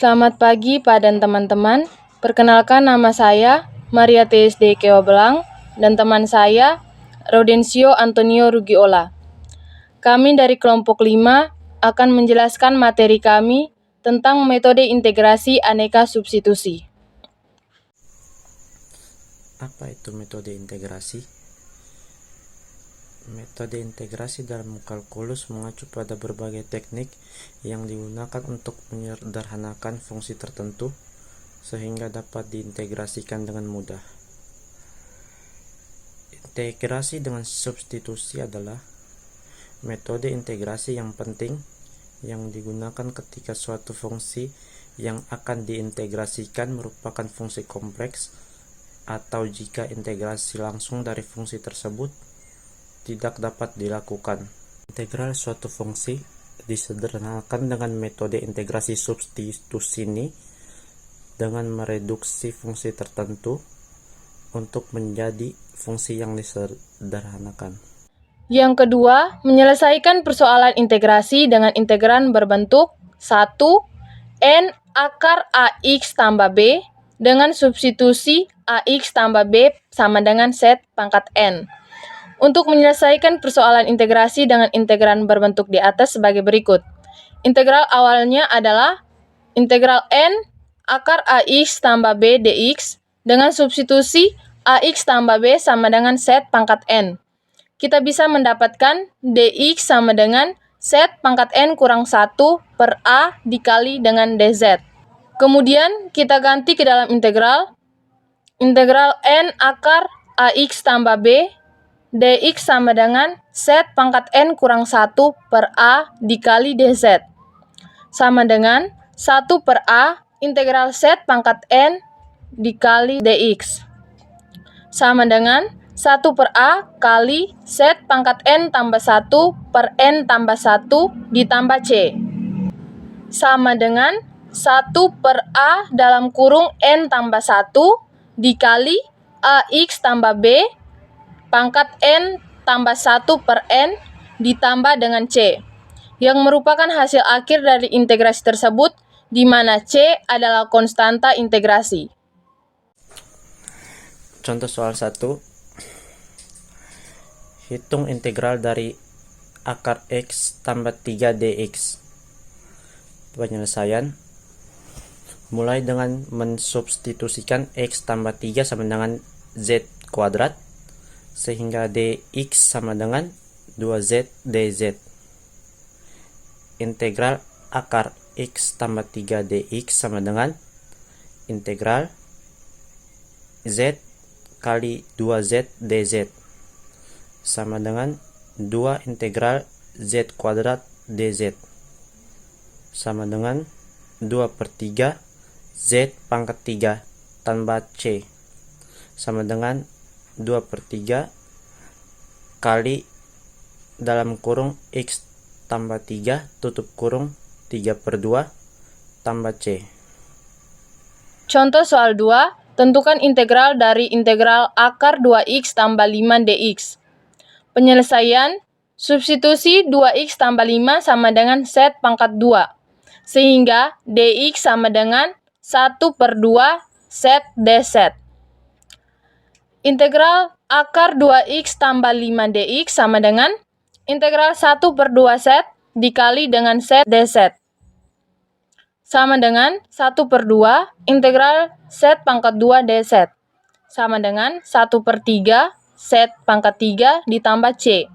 Selamat pagi Pak dan teman-teman. Perkenalkan nama saya Maria TSD Kewabelang dan teman saya Rodencio Antonio Rugiola. Kami dari kelompok 5 akan menjelaskan materi kami tentang metode integrasi aneka substitusi. Apa itu metode integrasi? Metode integrasi dalam kalkulus mengacu pada berbagai teknik yang digunakan untuk menyederhanakan fungsi tertentu sehingga dapat diintegrasikan dengan mudah. Integrasi dengan substitusi adalah metode integrasi yang penting yang digunakan ketika suatu fungsi yang akan diintegrasikan merupakan fungsi kompleks atau jika integrasi langsung dari fungsi tersebut tidak dapat dilakukan. Integral suatu fungsi disederhanakan dengan metode integrasi substitusi ini dengan mereduksi fungsi tertentu untuk menjadi fungsi yang disederhanakan. Yang kedua, menyelesaikan persoalan integrasi dengan integran berbentuk 1. N akar AX tambah B dengan substitusi AX tambah B sama dengan set pangkat N. Untuk menyelesaikan persoalan integrasi dengan integran berbentuk di atas sebagai berikut. Integral awalnya adalah integral N akar AX tambah B dx dengan substitusi AX tambah B sama dengan set pangkat N. Kita bisa mendapatkan dx sama dengan set pangkat N kurang 1 per A dikali dengan dz. Kemudian kita ganti ke dalam integral N akar AX tambah B dx sama dengan set pangkat N kurang 1 per A dikali dz. Sama dengan 1 per A integral set pangkat N dikali dx. Sama dengan 1 per A kali set pangkat N tambah 1 per N tambah 1 ditambah C. Sama dengan 1 per A dalam kurung N tambah 1 dikali AX tambah B pangkat N tambah 1 per N ditambah dengan C, yang merupakan hasil akhir dari integrasi tersebut, di mana C adalah konstanta integrasi. Contoh soal 1. Hitung integral dari akar X tambah 3 dx. Penyelesaian mulai dengan mensubstitusikan X tambah 3 sama dengan Z kuadrat sehingga dx sama dengan 2z dz. Integral akar X tambah 3 dx sama dengan integral z kali 2z dz sama dengan 2 integral z kuadrat dz sama dengan 2 per 3 z pangkat 3 tambah c sama dengan 2 per 3 kali dalam kurung X tambah 3 tutup kurung 3 per 2 tambah C. Contoh soal 2, tentukan integral dari integral akar 2x tambah 5 dx. Penyelesaian, substitusi 2x tambah 5 sama dengan set pangkat 2, sehingga dx sama dengan 1 per 2 set dz. Integral akar 2x tambah 5 dx sama dengan integral 1 per 2 set dikali dengan set dz. Sama dengan 1 per 2 integral set pangkat 2 dz. Sama dengan 1 per 3 set pangkat 3 ditambah c.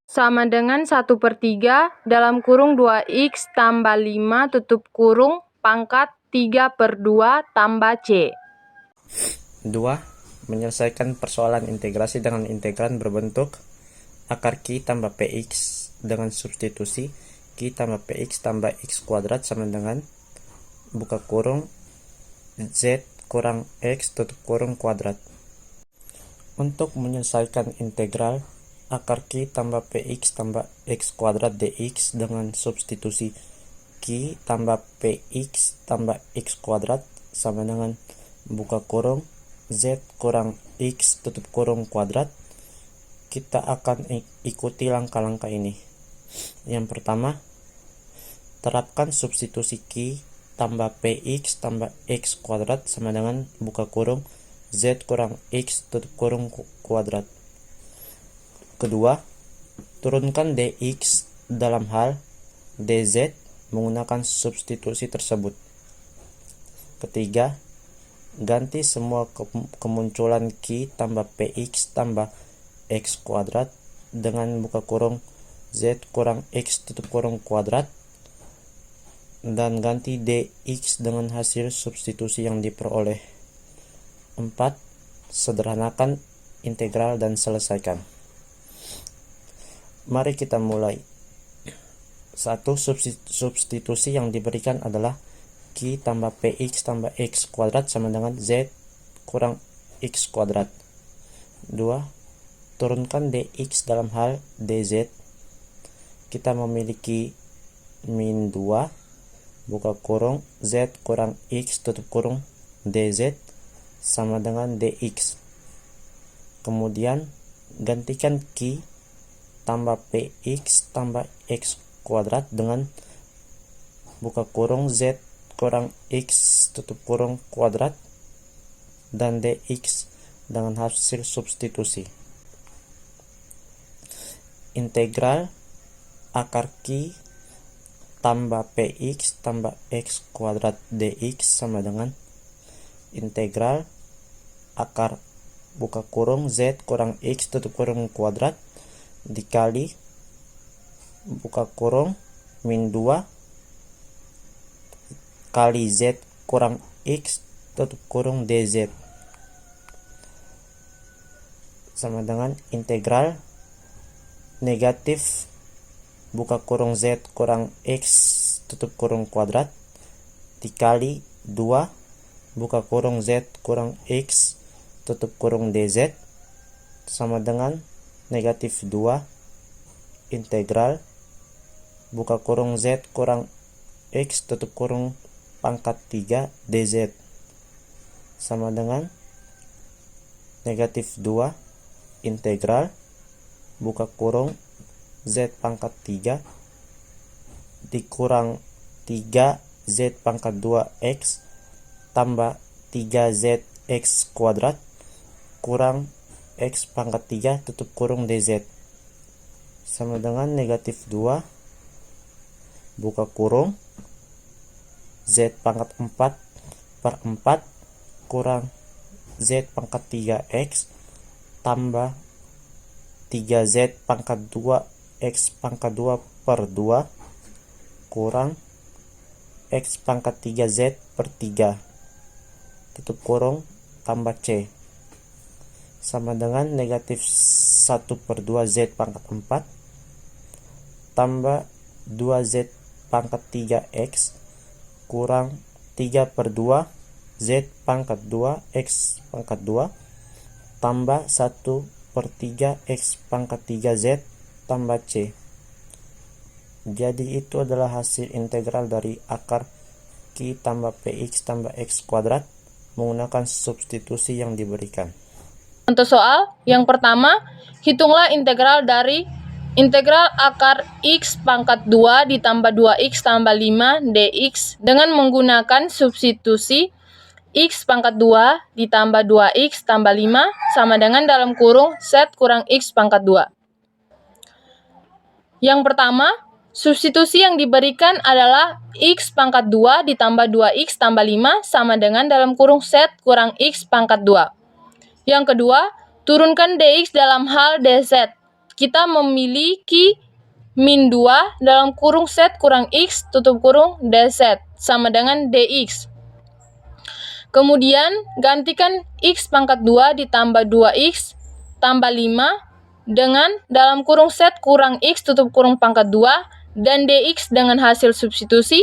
Sama dengan 1 per 3 dalam kurung 2x tambah 5 tutup kurung pangkat 3 per 2 tambah c. 2. Menyelesaikan persoalan integrasi dengan integran berbentuk akar Q tambah Px dengan substitusi Q tambah Px tambah X kuadrat sama dengan buka kurung Z kurang X tutup kurung kuadrat. Untuk menyelesaikan integral akar Q tambah Px tambah X kuadrat dx dengan substitusi Q tambah Px tambah X kuadrat sama dengan buka kurung Z kurang X tutup kurung kuadrat, kita akan ikuti langkah-langkah ini. Yang pertama, terapkan substitusi Q tambah px tambah x kuadrat sama dengan buka kurung z kurang x tutup kurung kuadrat. Kedua, turunkan dx dalam hal dz menggunakan substitusi tersebut. Ketiga, ganti semua kemunculan Q tambah px tambah x kuadrat dengan buka kurung z kurang x tutup kurung kuadrat dan ganti dx dengan hasil substitusi yang diperoleh. 4. Sederhanakan integral dan selesaikan. Mari kita mulai. 1. Substitusi yang diberikan adalah Q tambah px tambah x kuadrat sama dengan z kurang x kuadrat. 2. Turunkan dx dalam hal dz. Kita memiliki min 2 buka kurung z kurang x tutup kurung dz sama dengan dx. Kemudian gantikan Q tambah px tambah x kuadrat dengan buka kurung z kurang x tutup kurung kuadrat dan dx dengan hasil substitusi. Integral akar Q tambah px tambah x kuadrat dx sama dengan integral akar buka kurung z kurang x tutup kurung kuadrat dikali buka kurung min 2 kali z kurang x tutup kurung dz sama dengan integral negatif buka kurung z kurang x tutup kurung kuadrat dikali 2 buka kurung z kurang x tutup kurung dz sama dengan negatif 2 integral buka kurung z kurang x tutup kurung pangkat 3 dz sama dengan negatif 2 integral buka kurung z pangkat 3 dikurang 3 z pangkat 2x tambah 3z x kuadrat kurang x pangkat 3 tutup kurung dz sama dengan negatif 2 buka kurung z pangkat 4 per 4 kurang z pangkat 3x tambah 3z pangkat 2 x pangkat 2 per 2 kurang x pangkat 3z per 3 tutup kurung tambah c sama dengan negatif 1 per 2 z pangkat 4 tambah 2z pangkat 3x kurang 3 per 2 z pangkat 2 x pangkat 2 tambah 1 per 3 x pangkat 3z tambah c. Jadi itu adalah hasil integral dari akar Q tambah px tambah x kuadrat menggunakan substitusi yang diberikan. Untuk soal yang pertama, hitunglah integral dari integral akar x pangkat 2 ditambah 2x tambah 5 dx dengan menggunakan substitusi x pangkat 2 ditambah 2x tambah 5 sama dengan dalam kurung z kurang x pangkat 2. Yang pertama, substitusi yang diberikan adalah x pangkat 2 ditambah 2x tambah 5 sama dengan dalam kurung z kurang x pangkat 2. Yang kedua, turunkan dx dalam hal dz. Kita memiliki min 2 dalam kurung z kurang x tutup kurung dz sama dengan dx. Kemudian, gantikan x pangkat 2 ditambah 2x tambah 5 dengan dalam kurung z kurang x tutup kurung pangkat 2 dan dx dengan hasil substitusi.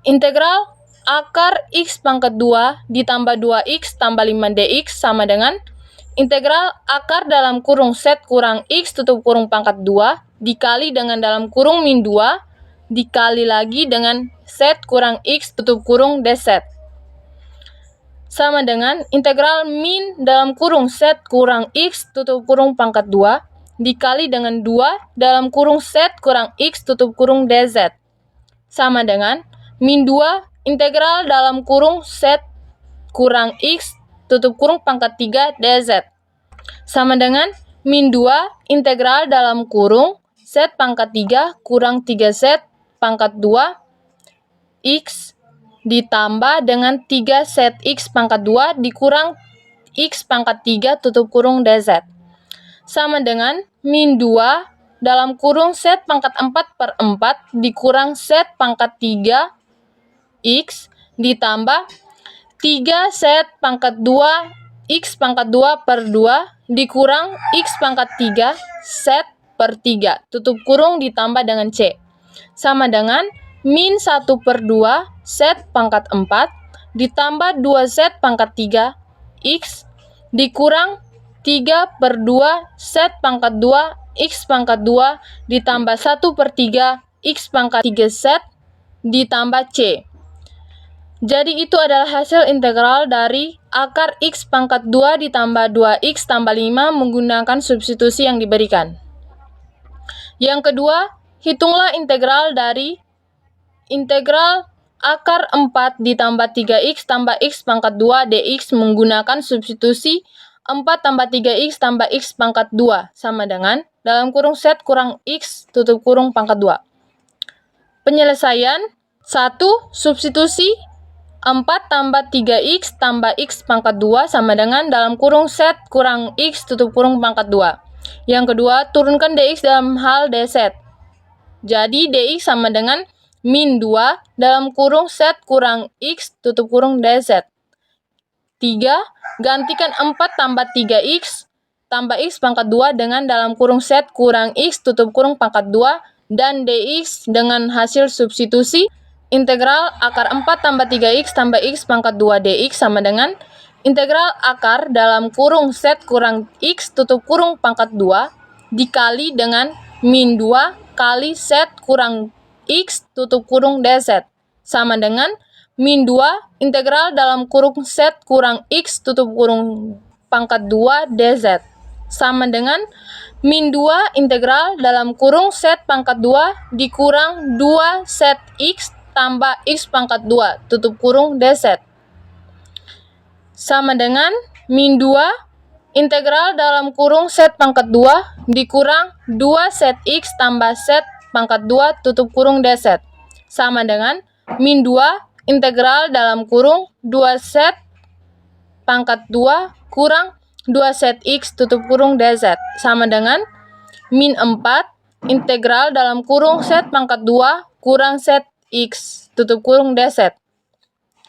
Integral akar x pangkat 2 ditambah 2x tambah 5 dx sama dengan integral akar dalam kurung z kurang x tutup kurung pangkat 2 dikali dengan dalam kurung min 2 dikali lagi dengan z kurang x tutup kurung dz sama dengan integral min dalam kurung z kurang x tutup kurung pangkat 2 dikali dengan 2 dalam kurung z kurang x tutup kurung dz sama dengan min 2 integral dalam kurung Z kurang X tutup kurung pangkat 3 dz. Sama dengan min 2 integral dalam kurung Z pangkat 3 kurang 3Z pangkat 2 X ditambah dengan 3Z X pangkat 2 dikurang X pangkat 3 tutup kurung dz. Sama dengan min 2 dalam kurung Z pangkat 4 per 4 dikurang Z pangkat 3 X ditambah 3Z pangkat 2 X pangkat 2 per 2 dikurang X pangkat 3 Z per 3 tutup kurung ditambah dengan C. Sama dengan min 1 per 2 Z pangkat 4 ditambah 2Z pangkat 3 X dikurang 3 per 2 Z pangkat 2 X pangkat 2 ditambah 1 per 3 X pangkat 3 Z ditambah C. Jadi itu adalah hasil integral dari akar X pangkat 2 ditambah 2X tambah 5 menggunakan substitusi yang diberikan. Yang kedua, hitunglah integral dari integral akar 4 ditambah 3X tambah X pangkat 2 dx menggunakan substitusi 4 tambah 3X tambah X pangkat 2 sama dengan dalam kurung Z kurang X tutup kurung pangkat 2. Penyelesaian 1. Substitusi 4 tambah 3X tambah X pangkat 2 sama dengan dalam kurung Z kurang X tutup kurung pangkat 2. Yang kedua, turunkan dx dalam hal dz. Jadi dx sama dengan min 2 dalam kurung Z kurang X tutup kurung dz. 3. Gantikan 4 tambah 3X tambah X pangkat 2 dengan dalam kurung Z kurang X tutup kurung pangkat 2 dan dx dengan hasil substitusi integral akar 4 tambah 3X tambah X pangkat 2 dx sama dengan integral akar dalam kurung Z kurang X tutup kurung pangkat 2 dikali dengan min 2 kali Z kurang X tutup kurung dz sama dengan min 2 integral dalam kurung Z kurang X tutup kurung pangkat 2 dz sama dengan min 2 integral dalam kurung Z pangkat 2 dikurang 2ZX tambah X pangkat 2 tutup kurung dz sama dengan min 2 integral dalam kurung Z pangkat 2 dikurang 2ZX tambah Z pangkat 2 tutup kurung dz sama dengan min 2 integral dalam kurung 2Z pangkat 2 kurang 2ZX tutup kurung dz sama dengan min 4 integral dalam kurung Z pangkat 2 kurang ZX tutup kurung dz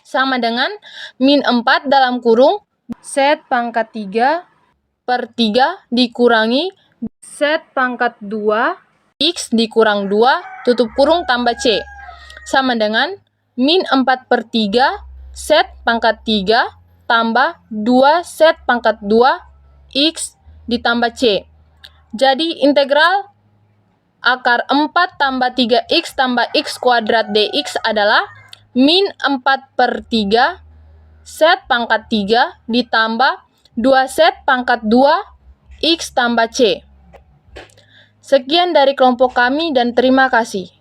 sama dengan min 4 dalam kurung Z pangkat 3 per 3 dikurangi Z pangkat 2 X dikurang 2 tutup kurung tambah C sama dengan min 4 per 3 Z pangkat 3 tambah 2Z pangkat 2 X ditambah C. Jadi integral akar 4 tambah 3X tambah X kuadrat dx adalah min 4 per 3 Z pangkat 3 ditambah 2Z pangkat 2 X tambah C. Sekian dari kelompok kami dan terima kasih.